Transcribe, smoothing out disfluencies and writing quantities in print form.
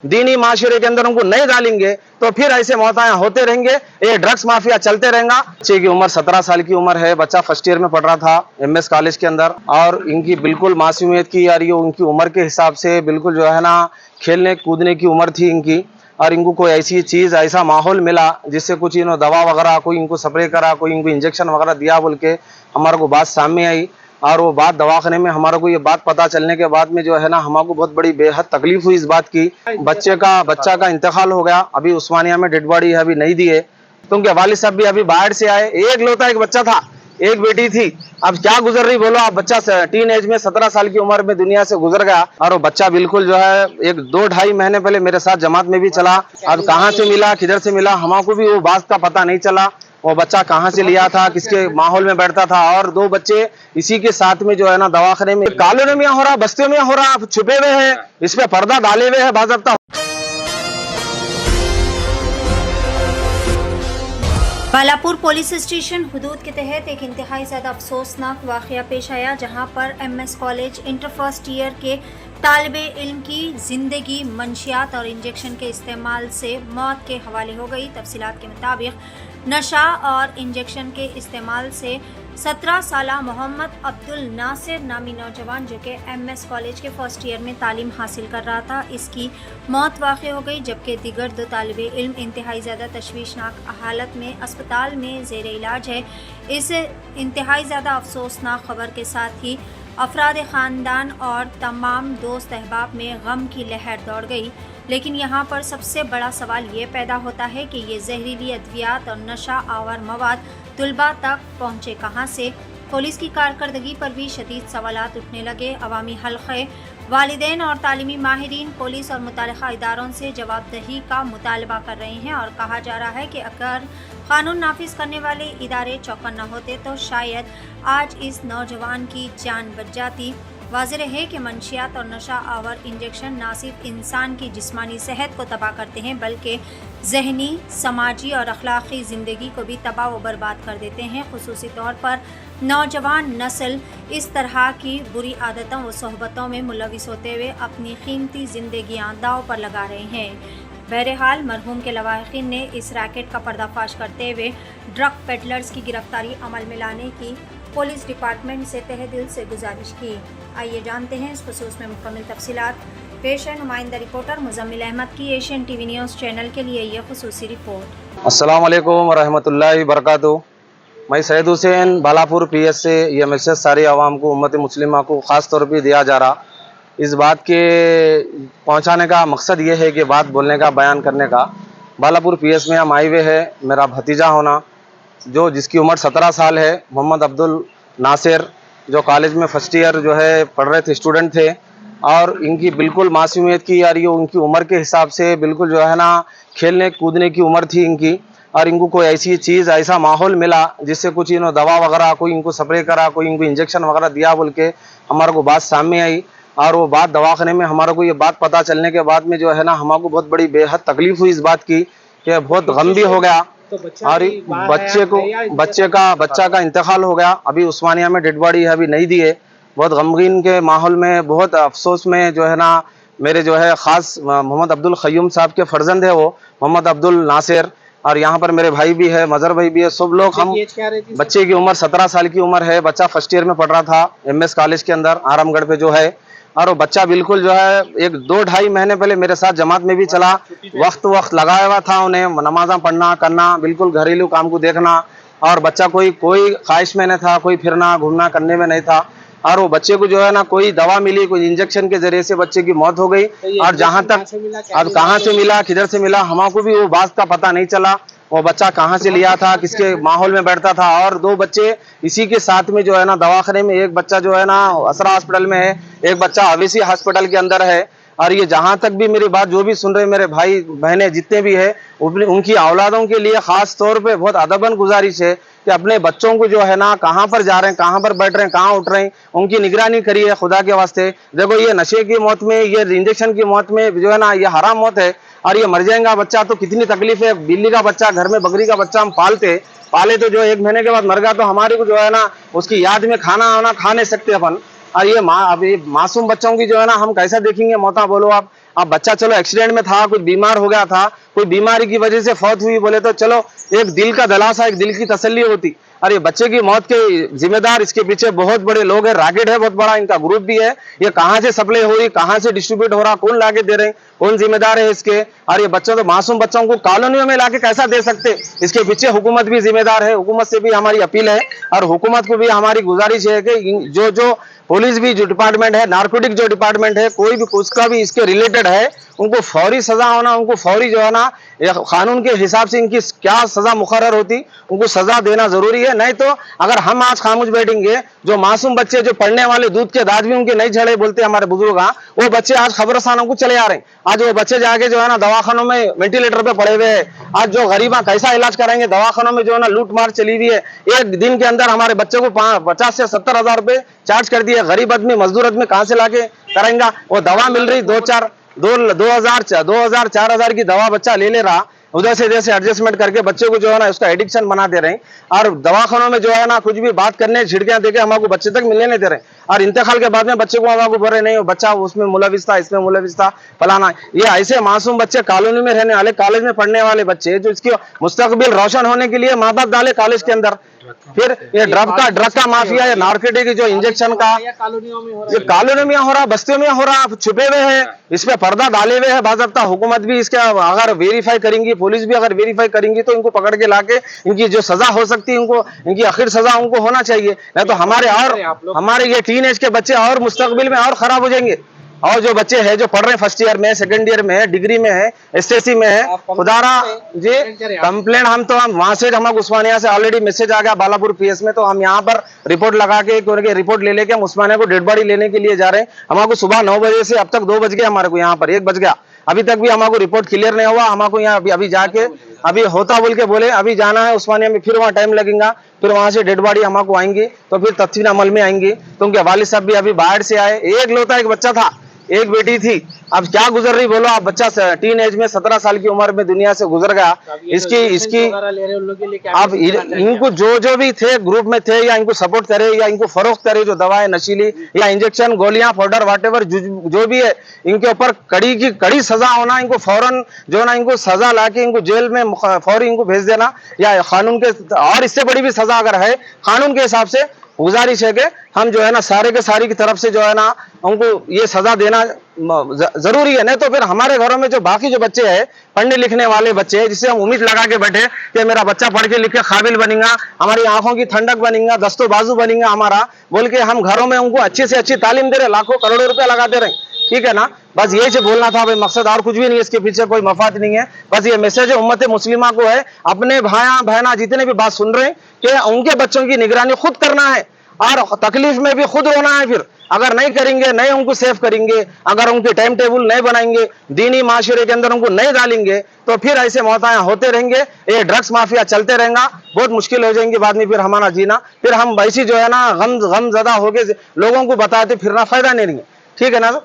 दीनी माशरे के अंदर उनको नहीं डालेंगे तो फिर ऐसे मौताएं होते रहेंगे, ये ड्रग्स माफिया चलते रहेगा। बच्चे की उम्र 17 साल की उम्र है, बच्चा फर्स्ट ईयर में पढ़ रहा था MS कॉलेज के अंदर, और इनकी बिल्कुल मासूमियत की यार, ये उनकी उम्र के हिसाब से बिल्कुल जो है ना खेलने कूदने की उम्र थी इनकी, और इनको कोई ऐसी चीज ऐसा माहौल मिला जिससे कुछ इन्होंने दवा वगैरह कोई इनको स्प्रे करा, कोई इनको इंजेक्शन वगैरह दिया बोल के हमारे को बात सामने आई। और वो बात दवाखाने में हमारे को ये बात पता चलने के बाद में जो है ना हमको बहुत बड़ी बेहद तकलीफ हुई इस बात की। बच्चा का इंतकाल हो गया, अभी उस्मानिया में डेड बॉडी है, अभी नहीं दी है। तो उनके वालिद साहब भी अभी बाहर से आए, एक लौता एक बच्चा था, एक बेटी थी, अब क्या गुजर रही बोलो आप। बच्चा टीन एज में 17 साल की उम्र में दुनिया से गुजर गया, और वो बच्चा बिल्कुल जो है एक 2-2.5 महीने पहले मेरे साथ जमात में भी चला। अब कहाँ से मिला किधर से मिला हमको भी वो बात का पता नहीं चला, वो बच्चा कहाँ से लिया था, किसके माहौल में बैठता था। और 2 बच्चे इसी के साथ में जो है ना दवाखाने में कॉलोनी में हो रहा, बस्तियों में हो रहा, छुपे हुए हैं, इस पे पर्दा डाले हुए हैं बाज़ाब्ता। बालापुर पुलिस स्टेशन हुदूद के तहत एक इंतहाई ज़्यादा अफसोसनाक वाक़या पेश आया, जहां पर MS college inter first year के तालिबे इल्म की ज़िंदगी मंशियात और इंजेक्शन के इस्तेमाल से मौत के हवाले हो गई। तफसीलात के मुताबिक नशा और इंजेक्शन के इस्तेमाल से 17 साला मोहम्मद अब्दुल नासिर नामी नौजवान जो कि MS कॉलेज के फर्स्ट ईयर में तालीम हासिल कर रहा था, इसकी मौत वाक़ई हो गई, जबकि दीगर 2 तालिबे इल्म इंतहाई ज़्यादा तशवीशनाक हालत में अस्पताल में ज़ेर इलाज है। इस इंतहाई ज़्यादा अफसोसनाक खबर के साथ ही अफराद ख़ानदान और तमाम दोस्त अहबाब में गम की लहर दौड़ गई। लेकिन यहाँ पर सबसे बड़ा सवाल ये पैदा होता है कि ये जहरीली अद्वियात और नशा आवर मवाद तुलबा तक पहुँचे कहाँ से। पुलिस की कारकर्दगी पर भी शदीद सवालात उठने लगे। अवामी हल्क़े, वालिदैन और तालीमी माहिरीन पुलिस और मुताल्लिक़ा इदारों से जवाबदही का मुतालबा कर रहे हैं, और कहा जा रहा है कि अगर कानून नाफिज करने वाले इदारे चौकन्ना होते तो शायद आज इस नौजवान की जान बच जाती। वाज़ेह है कि मंशियात और नशा आवर इंजेक्शन ना सिर्फ इंसान की जिस्मानी सेहत को तबाह करते हैं बल्कि जहनी, समाजी और अखलाक़ी ज़िंदगी को भी तबाह व बर्बाद कर देते हैं। ख़ुसूसी तौर पर नौजवान नस्ल इस तरह की बुरी आदतों व सोहबतों में मुलविस होते हुए अपनी कीमती ज़िंदगियाँ दांव पर लगा रहे हैं। बहरहाल मरहूम के लवाहिकीन ने इस रैकेट का पर्दाफाश करते हुए ड्रग पेडलर्स की गिरफ्तारी अमल में लाने की पुलिस डिपार्टमेंट से तहे दिल से गुजारिश की। आइए जानते हैं इस खुसूस में मुकम्मल तफसीलात। पेश है नुमाइंदा रिपोर्टर मुज़म्मिल अहमद की एशियन TV न्यूज़ चैनल के लिए यह खुसूसी रिपोर्ट। अस्सलाम वालेकुम रहमतुल्लाहि बरकातुहू। मैं सैयद हुसैन बालापुर PS से ये मैसेज सारी आवाम को, उम्मत मुस्लिमा को ख़ास तौर पर दिया जा रहा। इस बात के पहुंचाने का मकसद ये है कि बात बोलने का, बयान करने का। बालापुर PS में हम आए हुए हैं, मेरा भतीजा होना जो जिसकी उम्र 17 साल है, मोहम्मद अब्दुल नासिर, जो कॉलेज में फर्स्ट ईयर जो है पढ़ रहे थे, स्टूडेंट थे, और इनकी बिल्कुल मासूमियत की यार, ये उनकी उम्र के हिसाब से बिल्कुल जो है ना खेलने कूदने की उम्र थी इनकी, और इनको कोई ऐसी चीज़ ऐसा माहौल मिला जिससे कुछ इन्होंने दवा वगैरह कोई इनको स्प्रे करा, कोई इनको इंजेक्शन वगैरह दिया बोल के हमारे को बात सामने आई। और वो बात दवाखाने में हमारे को ये बात पता चलने के बाद में जो है ना हमको बहुत बड़ी बेहद तकलीफ हुई इस बात की, कि बहुत गम भी हो गया। और बच्चा का इंतकाल हो गया, अभी उस्मानिया में डेड बॉडी है, अभी नहीं दी है। बहुत गमगीन के माहौल में, बहुत अफसोस में जो है ना मेरे जो है ख़ास मोहम्मद अब्दुल ख़य्यूम साहब के फर्जंद है वो मोहम्मद अब्दुल नासिर, और यहाँ पर मेरे भाई भी है, मज़र भाई भी है, सब लोग। हम बच्चे की उम्र 17 साल की उम्र है, बच्चा फर्स्ट ईयर में पढ़ रहा था MS कॉलेज के अंदर आरामगढ़ पे जो है, और वो बच्चा बिल्कुल जो है एक 2-2.5 महीने पहले मेरे साथ जमात में भी चला। वक्त लगाया हुआ था उन्हें नमाज़ा पढ़ना करना, बिल्कुल घरेलू काम को देखना, और बच्चा कोई ख्वाहिश में नहीं था, कोई फिरना घूमना करने में नहीं था। और वो बच्चे को जो है ना कोई दवा मिली, कोई इंजेक्शन के जरिए से बच्चे की मौत हो गई। और जहाँ तक अब कहाँ से मिला किधर से मिला हमको भी वो बात का पता नहीं चला, वो बच्चा कहाँ से लिया था, किसके माहौल में बैठता था। और 2 बच्चे इसी के साथ में जो है ना दवाखाने में, एक बच्चा जो है ना असरा हॉस्पिटल में है, एक बच्चा अवेसी हॉस्पिटल के अंदर है। और ये जहाँ तक भी मेरी बात जो भी सुन रहे मेरे भाई बहनें जितने भी है, उनकी औलादों के लिए ख़ास तौर पे बहुत अदबन गुजारिश है कि अपने बच्चों को जो है ना कहाँ पर जा रहे हैं, कहाँ पर बैठ रहे हैं, कहाँ उठ रहे हैं, उनकी निगरानी करिए खुदा के वास्ते। देखो ये नशे की मौत में, ये इंजेक्शन की मौत में जो है ना ये हराम मौत है, और ये मर जाएगा बच्चा तो कितनी तकलीफ है। बिल्ली का बच्चा, घर में बकरी का बच्चा हम पाले तो जो 1 महीने के बाद मर गया तो हमारे को जो है ना उसकी याद में खाना वाना खा नहीं सकते अपन। और ये अभी मासूम बच्चों की जो है ना हम कैसा देखेंगे मौता, बोलो आप। अब बच्चा चलो एक्सीडेंट में था, कुछ बीमार हो गया था, कोई बीमारी की वजह से फौत हुई बोले तो चलो एक दिल का दिलासा, एक दिल की तसल्ली होती। और ये बच्चे की मौत के जिम्मेदार इसके पीछे बहुत बड़े लोग हैं, रैकेट है बहुत बड़ा, इनका ग्रुप भी है। ये कहाँ से सप्लाई हो रही, कहाँ से डिस्ट्रीब्यूट हो रहा, कौन लाके दे रहे हैं, कौन जिम्मेदार है इसके। और ये बच्चों तो मासूम बच्चों को कॉलोनियों में लाके कैसा दे सकते, इसके पीछे हुकूमत भी जिम्मेदार है। हुकूमत से भी हमारी अपील है और हुकूमत को भी हमारी गुजारिश है कि जो पुलिस भी जो डिपार्टमेंट है, नार्कोटिक जो डिपार्टमेंट है, कोई भी उसका भी इसके रिलेटेड है, उनको फौरी सजा होना, उनको फौरी जो है ना कानून के हिसाब से इनकी क्या सजा मुकर्रर होती, उनको सजा देना जरूरी है। नहीं तो अगर हम आज खामोश बैठेंगे, जो मासूम बच्चे जो पढ़ने वाले दूध के दाद भी उनके नहीं झड़े बोलते हमारे बुजुर्ग, वो बच्चे आज खबरस्तानों को चले आ रहे हैं। आज वो बच्चे जाके जो है ना दवाखानों में वेंटिलेटर पे पड़े हुए हैं। आज जो गरीबा कैसा इलाज कराएंगे, दवाखानों में जो है ना लूट मार चली हुई है। एक दिन के अंदर हमारे बच्चे को 50 से 70 हजार रुपए चार्ज कर दिए। गरीब आदमी, मजदूर आदमी कहां से लाके कराएंगा। वो दवा मिल रही 2,000-4,000 की दवा बच्चा ले रहा, उधर से जैसे एडजस्टमेंट करके बच्चे को जो है ना उसका एडिक्शन बना दे रहे हैं। और दवाखानों में जो है ना कुछ भी बात करने, झिड़कियां देके हमारे बच्चे तक मिलने नहीं दे रहे। और इंतकाल के बाद में बच्चे को हमारे बोल रहे नहीं, बच्चा उसमें मुलविस था, इसमें मुलविस था, फलाना। ये ऐसे मासूम बच्चे, कॉलोनी में रहने वाले, कॉलेज में पढ़ने वाले बच्चे, जो इसकी मुस्तकबिल रोशन होने के लिए माँ बाप डाले कॉलेज के अंदर, फिर ये ड्रग का माफिया, ये नार्कोटिक जो इंजेक्शन का, ये कॉलोनी में हो रहा, बस्तियों में हो रहा, छुपे हुए हैं, इस पे पर्दा डाले हुए हैं। बाज़ाब्ता हुकूमत भी इसके अगर वेरीफाई करेंगी, पुलिस भी अगर वेरीफाई करेंगी तो इनको पकड़ के लाके इनकी जो सजा हो सकती है, इनको इनकी आखिर सजा उनको होना चाहिए। नहीं तो हमारे ये टीन एज के बच्चे और मुस्तकबिल में और खराब हो जाएंगे। और जो बच्चे हैं जो पढ़ रहे हैं, फर्स्ट ईयर में, सेकंड ईयर में है, डिग्री में है, एसएससी में है, खुदारा जी कंप्लेंट हम वहां से हमारे उस्मानिया से ऑलरेडी मैसेज आ गया बालापुर पीएस में। तो हम यहाँ पर रिपोर्ट लगा के रिपोर्ट ले लेके हम उस्मानिया को डेड बॉडी लेने के लिए जा रहे हैं। हमारे सुबह 9 बजे से अब तक 2 बज गए, हमारे को यहाँ पर 1 बज गया, अभी तक भी हमारे रिपोर्ट क्लियर नहीं हुआ। हमारे यहाँ अभी जाके अभी होता बोल के बोले अभी जाना है उस्मानिया में, फिर वहाँ टाइम लगेगा, फिर वहां से डेड बॉडी हमारे आएंगी, तो फिर तफसील अमल में आएंगी। तो उनके वालिद साहब भी अभी बाहर से आए। एक लौता एक बच्चा था, एक बेटी थी, अब क्या गुजर रही बोलो आप। बच्चा टीन एज में 17 साल की उम्र में दुनिया से गुजर गया। इसकी अब इनको जो भी थे ग्रुप में थे, या इनको सपोर्ट करे या इनको फरोख्त करे, जो दवाएं नशीली या इंजेक्शन, गोलियां, पाउडर, व्हाटएवर जो भी है, इनके ऊपर कड़ी सजा होना। इनको फौरन जो ना इनको सजा लाके इनको जेल में फौरी इनको भेज देना, या कानून के और इससे बड़ी भी सजा अगर है कानून के हिसाब से। गुजारिश है कि हम जो है ना सारे के सारी की तरफ से जो है ना उनको ये सजा देना जरूरी है। नहीं तो फिर हमारे घरों में जो बाकी जो बच्चे हैं, पढ़ने लिखने वाले बच्चे हैं, जिससे हम उम्मीद लगा के बैठे कि मेरा बच्चा पढ़ के लिख के काबिल बनेगा, हमारी आंखों की ठंडक बनेगा, दस्तों बाजू बनेगा हमारा, बोल के हम घरों में उनको अच्छी से अच्छी तालीम दे रहे, लाखों करोड़ों रुपया लगा दे रहे। ठीक है ना, बस यही से बोलना था भाई, मकसद और कुछ भी नहीं है, इसके पीछे कोई मफाद नहीं है। बस ये मैसेज उम्मत मुस्लिमा को है, अपने भाया बहना जितने भी बात सुन रहे हैं कि उनके बच्चों की निगरानी खुद करना है और तकलीफ में भी खुद होना है। फिर अगर नहीं करेंगे, नहीं उनको सेव करेंगे, अगर उनके टाइम टेबल नहीं बनाएंगे, दीनी माशरे के अंदर उनको नहीं डालेंगे, तो फिर ऐसे मौताएं होते रहेंगे, ये ड्रग्स माफिया चलते रहेगा, बहुत मुश्किल हो जाएंगी बाद में फिर हमारा जीना। फिर हम वैसी जो है ना गम ज़दा होके लोगों को बताते फिरना फायदा नहीं है। ठीक है ना।